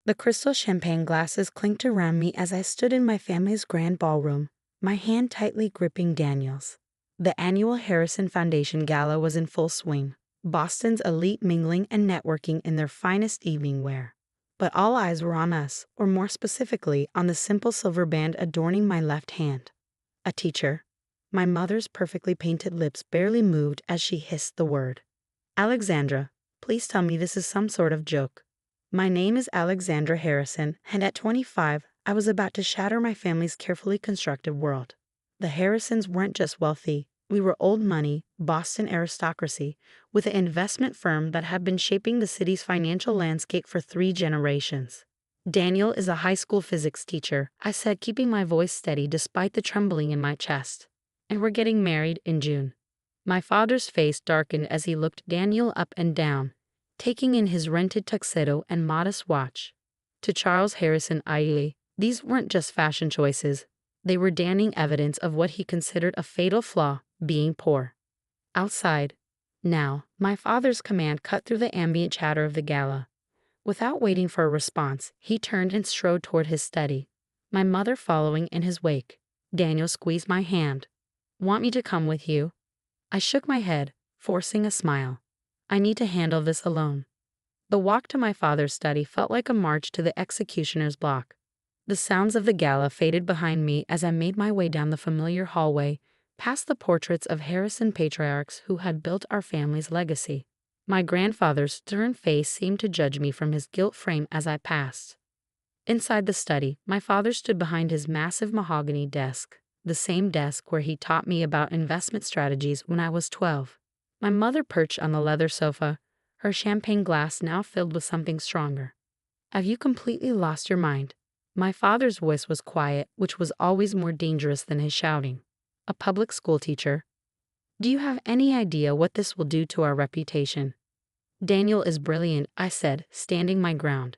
The crystal champagne glasses clinked around me as I stood in my family's grand ballroom, my hand tightly gripping Daniel's. The annual Harrison Foundation Gala was in full swing, Boston's elite mingling and networking in their finest evening wear. But all eyes were on us, or more specifically, on the simple silver band adorning my left hand. A teacher. My mother's perfectly painted lips barely moved as she hissed the word. Alexandra, please tell me this is some sort of joke. My name is Alexandra Harrison, and at 25, I was about to shatter my family's carefully constructed world. The Harrisons weren't just wealthy. We were old money, Boston aristocracy, with an investment firm that had been shaping the city's financial landscape for 3 generations. Daniel is a high school physics teacher, I said, keeping my voice steady despite the trembling in my chest. And we're getting married in June. My father's face darkened as he looked Daniel up and down, taking in his rented tuxedo and modest watch. To Charles Harrison Iley, these weren't just fashion choices. They were damning evidence of what he considered a fatal flaw, being poor. Outside. Now, my father's command cut through the ambient chatter of the gala. Without waiting for a response, he turned and strode toward his study, my mother following in his wake. Daniel squeezed my hand. Want me to come with you? I shook my head, forcing a smile. I need to handle this alone. The walk to my father's study felt like a march to the executioner's block. The sounds of the gala faded behind me as I made my way down the familiar hallway, past the portraits of Harrison patriarchs who had built our family's legacy. My grandfather's stern face seemed to judge me from his gilt frame as I passed. Inside the study, my father stood behind his massive mahogany desk, the same desk where he taught me about investment strategies when I was 12. My mother perched on the leather sofa, her champagne glass now filled with something stronger. Have you completely lost your mind? My father's voice was quiet, which was always more dangerous than his shouting. A public school teacher. Do you have any idea what this will do to our reputation? Daniel is brilliant, I said, standing my ground.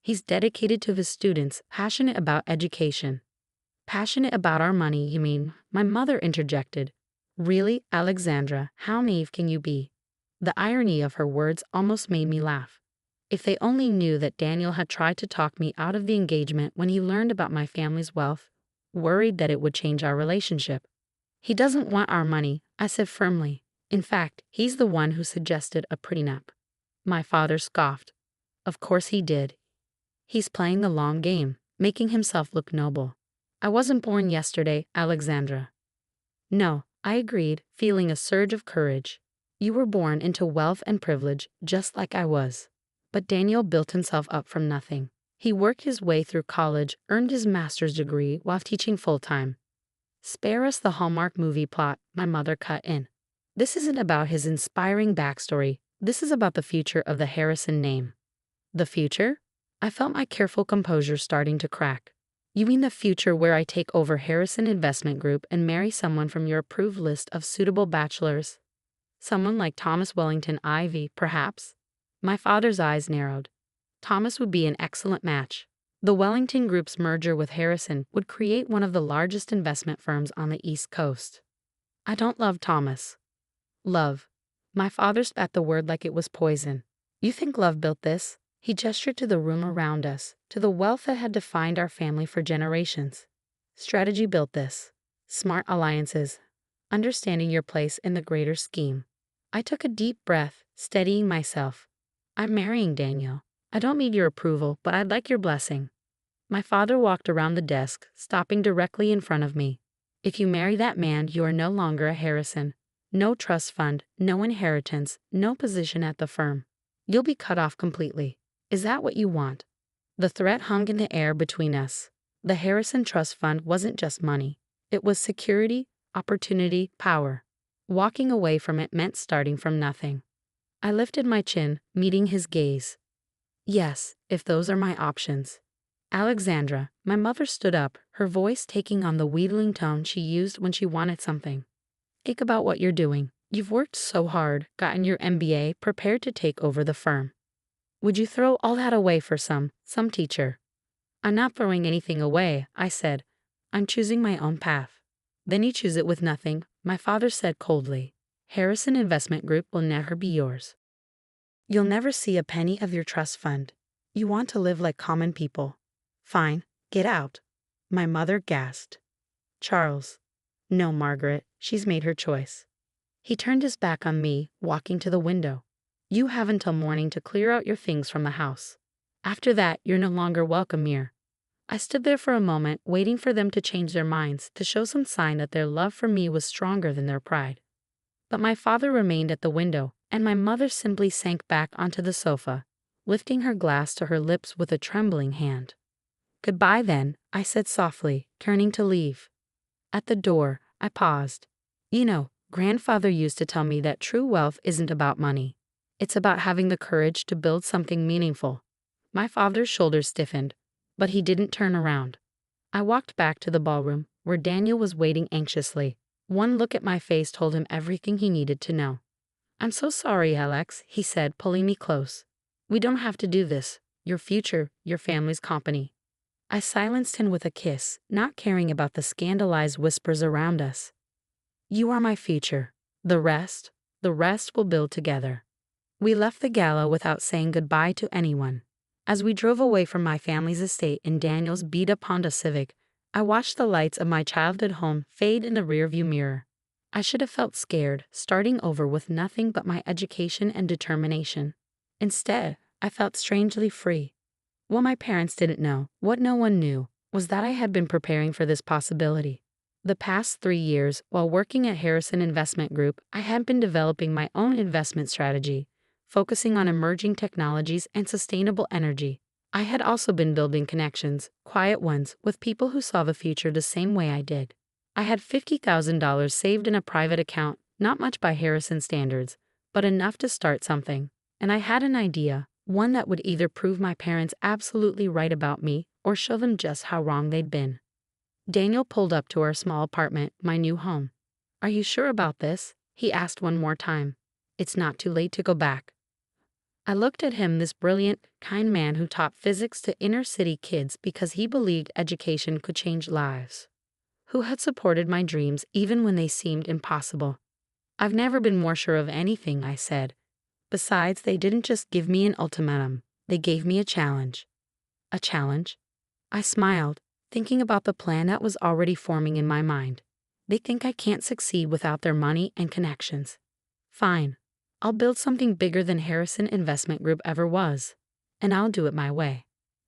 He's dedicated to his students, passionate about education. Passionate about our money, you mean? My mother interjected. Really, Alexandra, how naive can you be? The irony of her words almost made me laugh. If they only knew that Daniel had tried to talk me out of the engagement when he learned about my family's wealth, worried that it would change our relationship. He doesn't want our money, I said firmly. In fact, he's the one who suggested a prenup. My father scoffed. Of course he did. He's playing the long game, making himself look noble. I wasn't born yesterday, Alexandra. No, I agreed, feeling a surge of courage. You were born into wealth and privilege, just like I was. But Daniel built himself up from nothing. He worked his way through college, earned his master's degree while teaching full-time. Spare us the Hallmark movie plot, my mother cut in. This isn't about his inspiring backstory. This is about the future of the Harrison name. The future? I felt my careful composure starting to crack. You mean the future where I take over Harrison Investment Group and marry someone from your approved list of suitable bachelors? Someone like Thomas Wellington Ivy, perhaps? My father's eyes narrowed. Thomas would be an excellent match. The Wellington Group's merger with Harrison would create one of the largest investment firms on the East Coast. I don't love Thomas. Love. My father spat the word like it was poison. You think love built this? He gestured to the room around us, to the wealth that had defined our family for generations. Strategy built this. Smart alliances. Understanding your place in the greater scheme. I took a deep breath, steadying myself. I'm marrying Daniel. I don't need your approval, but I'd like your blessing. My father walked around the desk, stopping directly in front of me. If you marry that man, you are no longer a Harrison. No trust fund, no inheritance, no position at the firm. You'll be cut off completely. Is that what you want? The threat hung in the air between us. The Harrison Trust Fund wasn't just money. It was security, opportunity, power. Walking away from it meant starting from nothing. I lifted my chin, meeting his gaze. Yes, if those are my options. Alexandra, my mother stood up, her voice taking on the wheedling tone she used when she wanted something. Think about what you're doing. You've worked so hard, gotten your MBA, prepared to take over the firm. Would you throw all that away for some teacher? I'm not throwing anything away, I said. I'm choosing my own path. Then you choose it with nothing, my father said coldly. Harrison Investment Group will never be yours. You'll never see a penny of your trust fund. You want to live like common people. Fine, get out. My mother gasped. Charles. No, Margaret, she's made her choice. He turned his back on me, walking to the window. You have until morning to clear out your things from the house. After that, you're no longer welcome here. I stood there for a moment, waiting for them to change their minds, to show some sign that their love for me was stronger than their pride. But my father remained at the window, and my mother simply sank back onto the sofa, lifting her glass to her lips with a trembling hand. Goodbye then, I said softly, turning to leave. At the door, I paused. You know, Grandfather used to tell me that true wealth isn't about money. It's about having the courage to build something meaningful. My father's shoulders stiffened, but he didn't turn around. I walked back to the ballroom, where Daniel was waiting anxiously. One look at my face told him everything he needed to know. I'm so sorry, Alex, he said, pulling me close. We don't have to do this. Your future, your family's company. I silenced him with a kiss, not caring about the scandalized whispers around us. You are my future. The rest we'll build together. We left the gala without saying goodbye to anyone. As we drove away from my family's estate in Daniel's beat-up Honda Civic, I watched the lights of my childhood home fade in the rearview mirror. I should have felt scared, starting over with nothing but my education and determination. Instead, I felt strangely free. What my parents didn't know, what no one knew, was that I had been preparing for this possibility. The past 3 years, while working at Harrison Investment Group, I had been developing my own investment strategy, focusing on emerging technologies and sustainable energy. I had also been building connections, quiet ones, with people who saw the future the same way I did. I had $50,000 saved in a private account, not much by Harrison standards, but enough to start something. And I had an idea, one that would either prove my parents absolutely right about me or show them just how wrong they'd been. Daniel pulled up to our small apartment, my new home. Are you sure about this? He asked one more time. It's not too late to go back. I looked at him, this brilliant, kind man who taught physics to inner-city kids because he believed education could change lives. Who had supported my dreams even when they seemed impossible. I've never been more sure of anything, I said. Besides, they didn't just give me an ultimatum, they gave me a challenge. A challenge? I smiled, thinking about the plan that was already forming in my mind. They think I can't succeed without their money and connections. Fine. I'll build something bigger than Harrison Investment Group ever was. And I'll do it my way.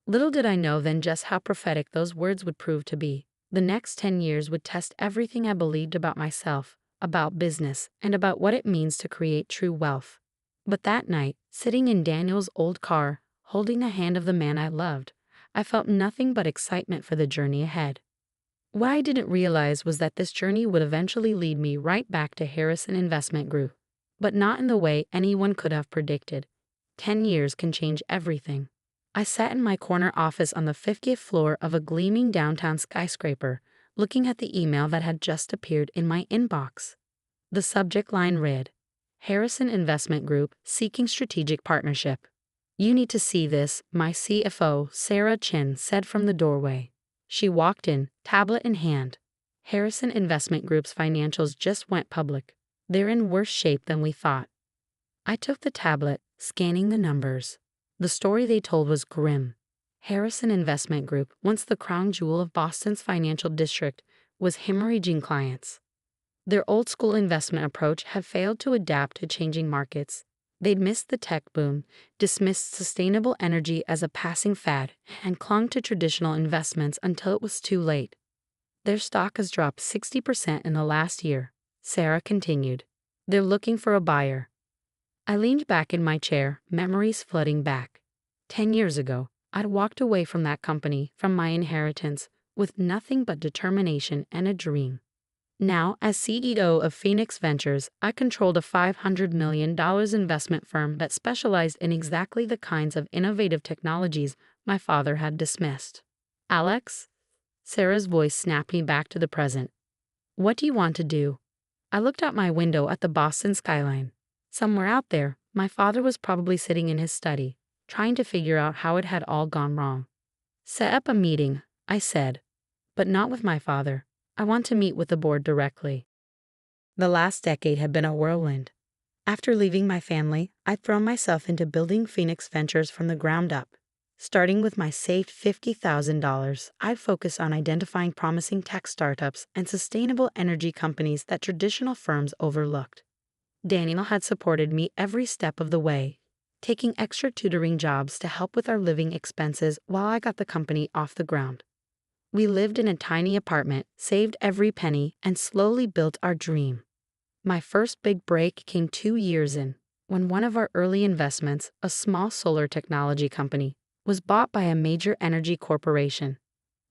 Little did I know then just how prophetic those words would prove to be. The next 10 years would test everything I believed about myself, about business, and about what it means to create true wealth. But that night, sitting in Daniel's old car, holding the hand of the man I loved, I felt nothing but excitement for the journey ahead. What I didn't realize was that this journey would eventually lead me right back to Harrison Investment Group, but not in the way anyone could have predicted. 10 years can change everything. I sat in my corner office on the 50th floor of a gleaming downtown skyscraper, looking at the email that had just appeared in my inbox. The subject line read, Harrison Investment Group seeking strategic partnership. You need to see this, my CFO, Sarah Chin, said from the doorway. She walked in, tablet in hand. Harrison Investment Group's financials just went public. They're in worse shape than we thought. I took the tablet, scanning the numbers. The story they told was grim. Harrison Investment Group, once the crown jewel of Boston's financial district, was hemorrhaging clients. Their old-school investment approach had failed to adapt to changing markets. They'd missed the tech boom, dismissed sustainable energy as a passing fad, and clung to traditional investments until it was too late. Their stock has dropped 60% in the last year, Sarah continued. They're looking for a buyer. I leaned back in my chair, memories flooding back. 10 years ago, I'd walked away from that company, from my inheritance, with nothing but determination and a dream. Now, as CEO of Phoenix Ventures, I controlled a $500 million investment firm that specialized in exactly the kinds of innovative technologies my father had dismissed. Alex? Sarah's voice snapped me back to the present. What do you want to do? I looked out my window at the Boston skyline. Somewhere out there, my father was probably sitting in his study, trying to figure out how it had all gone wrong. Set up a meeting, I said. But not with my father. I want to meet with the board directly. The last decade had been a whirlwind. After leaving my family, I'd thrown myself into building Phoenix Ventures from the ground up. Starting with my saved $50,000, I focused on identifying promising tech startups and sustainable energy companies that traditional firms overlooked. Daniel had supported me every step of the way, taking extra tutoring jobs to help with our living expenses while I got the company off the ground. We lived in a tiny apartment, saved every penny, and slowly built our dream. My first big break came 2 years in, when one of our early investments, a small solar technology company, was bought by a major energy corporation.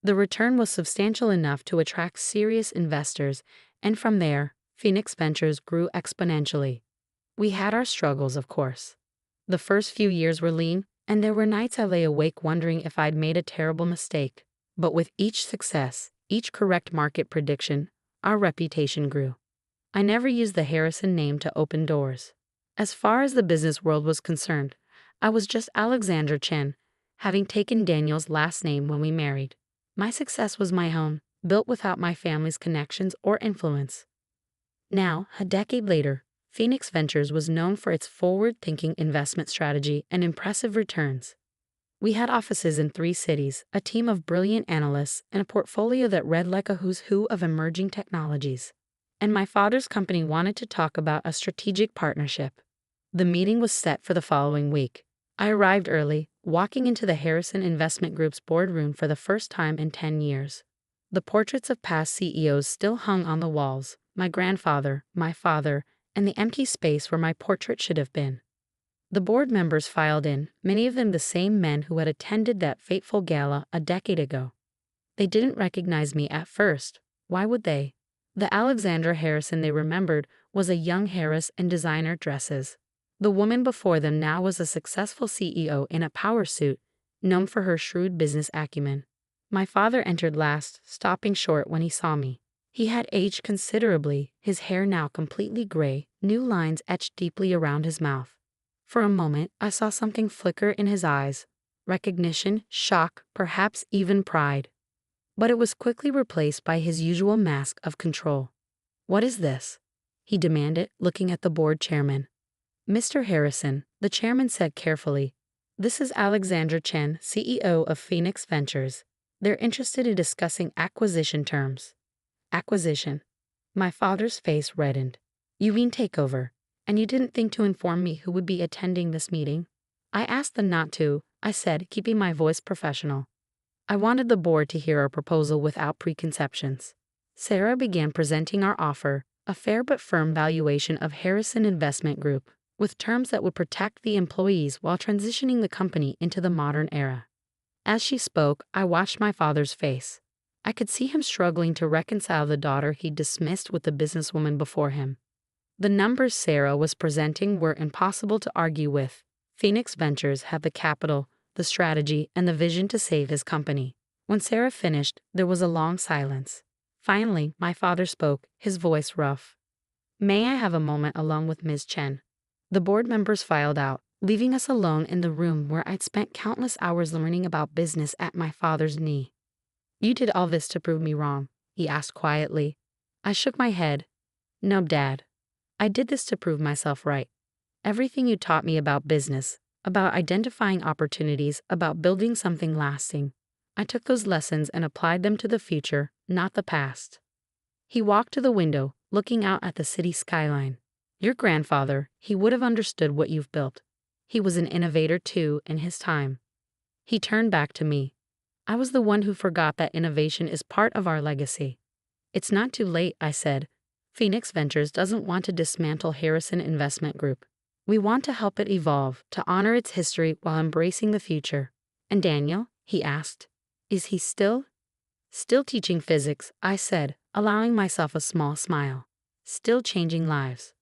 The return was substantial enough to attract serious investors, and from there, Phoenix Ventures grew exponentially. We had our struggles, of course. The first few years were lean, and there were nights I lay awake wondering if I'd made a terrible mistake. But with each success, each correct market prediction, our reputation grew. I never used the Harrison name to open doors. As far as the business world was concerned, I was just Alexandra Chen, having taken Daniel's last name when we married. My success was my own, built without my family's connections or influence. Now, a decade later, Phoenix Ventures was known for its forward-thinking investment strategy and impressive returns. We had offices in 3 cities, a team of brilliant analysts, and a portfolio that read like a who's who of emerging technologies. And my father's company wanted to talk about a strategic partnership. The meeting was set for the following week. I arrived early, walking into the Harrison Investment Group's boardroom for the first time in 10 years. The portraits of past CEOs still hung on the walls, my grandfather, my father, and the empty space where my portrait should have been. The board members filed in, many of them the same men who had attended that fateful gala a decade ago. They didn't recognize me at first. Why would they? The Alexandra Harrison they remembered was a young heiress in designer dresses. The woman before them now was a successful CEO in a power suit, known for her shrewd business acumen. My father entered last, stopping short when he saw me. He had aged considerably, his hair now completely gray, new lines etched deeply around his mouth. For a moment, I saw something flicker in his eyes. Recognition, shock, perhaps even pride. But it was quickly replaced by his usual mask of control. "What is this?" he demanded, looking at the board chairman. "Mr. Harrison," the chairman said carefully, "this is Alexandra Chen, CEO of Phoenix Ventures. They're interested in discussing acquisition terms." Acquisition. My father's face reddened. "You mean takeover? And you didn't think to inform me who would be attending this meeting?" "I asked them not to," I said, keeping my voice professional. I wanted the board to hear our proposal without preconceptions. Sarah began presenting our offer, a fair but firm valuation of Harrison Investment Group, with terms that would protect the employees while transitioning the company into the modern era. As she spoke, I watched my father's face. I could see him struggling to reconcile the daughter he'd dismissed with the businesswoman before him. The numbers Sarah was presenting were impossible to argue with. Phoenix Ventures had the capital, the strategy, and the vision to save his company. When Sarah finished, there was a long silence. Finally, my father spoke, his voice rough. "May I have a moment alone with Ms. Chen?" The board members filed out, leaving us alone in the room where I'd spent countless hours learning about business at my father's knee. "You did all this to prove me wrong?" he asked quietly. I shook my head. "No, Dad. I did this to prove myself right. Everything you taught me about business, about identifying opportunities, about building something lasting, I took those lessons and applied them to the future, not the past." He walked to the window, looking out at the city skyline. "Your grandfather, he would have understood what you've built. He was an innovator too in his time." He turned back to me. I was the one who forgot that innovation is part of our legacy. "It's not too late," I said. "Phoenix Ventures doesn't want to dismantle Harrison Investment Group. We want to help it evolve, to honor its history while embracing the future." "And Daniel?" he asked. "Is he still teaching physics?" I said, allowing myself a small smile. "Still changing lives.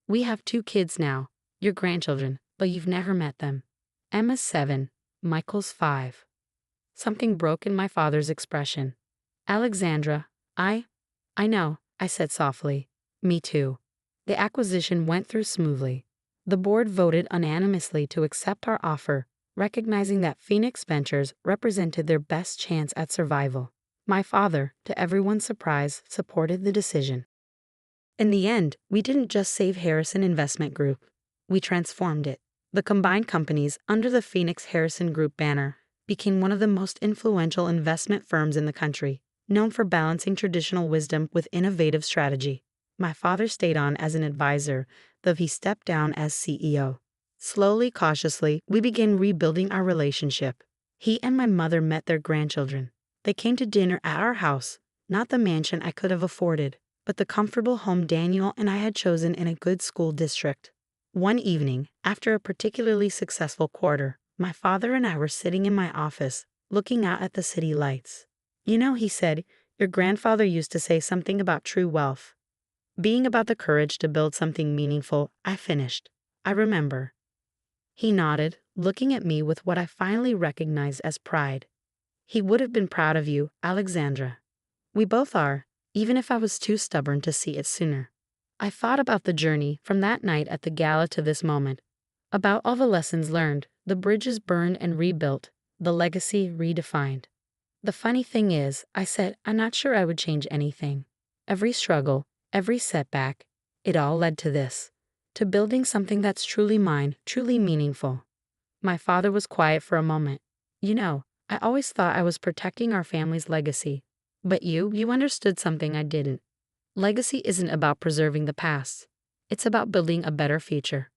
We have 2 kids now, your grandchildren, but you've never met them. Emma's 7, Michael's 5. Something broke in my father's expression. "Alexandra, I know," I said softly. "Me too." The acquisition went through smoothly. The board voted unanimously to accept our offer, recognizing that Phoenix Ventures represented their best chance at survival. My father, to everyone's surprise, supported the decision. In the end, we didn't just save Harrison Investment Group. We transformed it. The combined companies, under the Phoenix Harrison Group banner, became one of the most influential investment firms in the country, known for balancing traditional wisdom with innovative strategy. My father stayed on as an advisor, though he stepped down as CEO. Slowly, cautiously, we began rebuilding our relationship. He and my mother met their grandchildren. They came to dinner at our house, not the mansion I could have afforded, but the comfortable home Daniel and I had chosen in a good school district. One evening, after a particularly successful quarter, my father and I were sitting in my office, looking out at the city lights. "You know," he said, "your grandfather used to say something about true wealth being about the courage to build something meaningful." I finished. "I remember." He nodded, looking at me with what I finally recognized as pride. "He would have been proud of you, Alexandra. We both are, even if I was too stubborn to see it sooner." I thought about the journey from that night at the gala to this moment, about all the lessons learned, the bridges burned and rebuilt, the legacy redefined. "The funny thing is," I said, "I'm not sure I would change anything. Every struggle, every setback, it all led to this, to building something that's truly mine, truly meaningful." My father was quiet for a moment. "You know, I always thought I was protecting our family's legacy. But you understood something I didn't. Legacy isn't about preserving the past. It's about building a better future."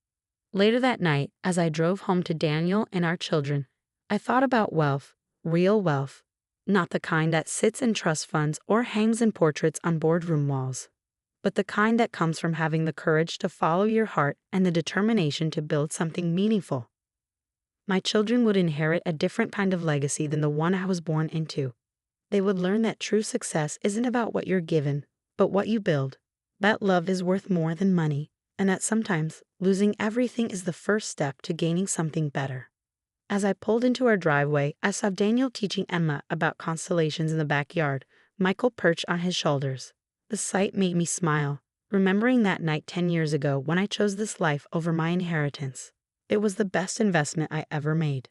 Later that night, as I drove home to Daniel and our children, I thought about wealth, real wealth, not the kind that sits in trust funds or hangs in portraits on boardroom walls, but the kind that comes from having the courage to follow your heart and the determination to build something meaningful. My children would inherit a different kind of legacy than the one I was born into. They would learn that true success isn't about what you're given, but what you build. That love is worth more than money, and that sometimes losing everything is the first step to gaining something better. As I pulled into our driveway, I saw Daniel teaching Emma about constellations in the backyard, Michael perched on his shoulders. The sight made me smile, remembering that night 10 years ago when I chose this life over my inheritance. It was the best investment I ever made.